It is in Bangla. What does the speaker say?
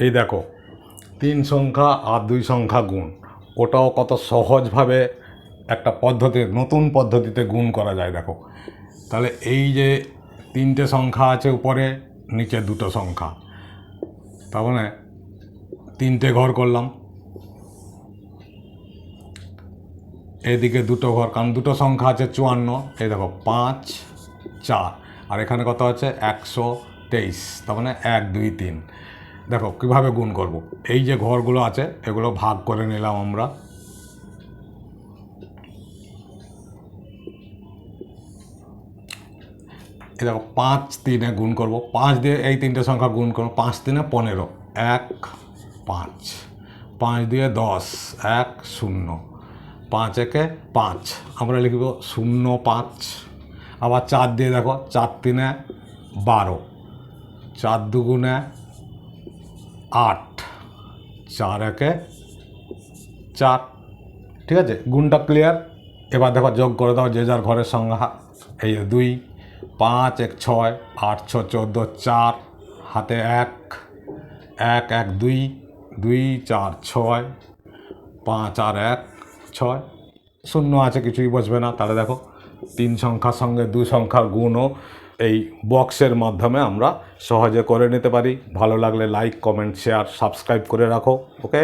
এই দেখো 3 সংখ্যা আর 2 সংখ্যা গুণ, ওটাও কত সহজভাবে একটা পদ্ধতি, নতুন পদ্ধতিতে গুণ করা যায়। দেখো তাহলে এই যে 3টে সংখ্যা আছে উপরে, নিচে 2টো সংখ্যা, তার মানে 3টে ঘর করলাম, এদিকে 2টো ঘর, কারণ 2টো সংখ্যা আছে 54। এই দেখো 5 4, আর এখানে কত আছে 123, তার মানে 1 2 3। দেখো কীভাবে গুণ করব। এই যে ঘরগুলো আছে এগুলো ভাগ করে নিলাম আমরা, এই দেখো 5 3-এ গুণ করব, 5 দিয়ে এই 3টে সংখ্যা গুণ করব, 5 3-এ 15, 1 5, 5 দিয়ে 10, 1 0, 5 1-এ 5, আমরা লিখব 0 5। আবার 4 দিয়ে দেখো, 4 3-এ 12, 4 2-গুণে 8, 4 1-এ 4। ঠিক আছে, গুণটা ক্লিয়ার। এবার দেখো যোগ করে দাও যে যার ঘরের সংখ্যা। এই 2, 5 1 6, 8 6 14, 4 হাতে 1, 1 1 2, 2 4 6, 5 আর 1 6, শূন্য আছে কিছুই বসবে না। তাহলে দেখো 3 সংখ্যার সঙ্গে 2 সংখ্যার গুণও এই বক্সের মাধ্যমে আমরা সহজে করে নিতে পারি। ভালো লাগলে লাইক কমেন্ট শেয়ার সাবস্ক্রাইব করে রাখো। ওকে।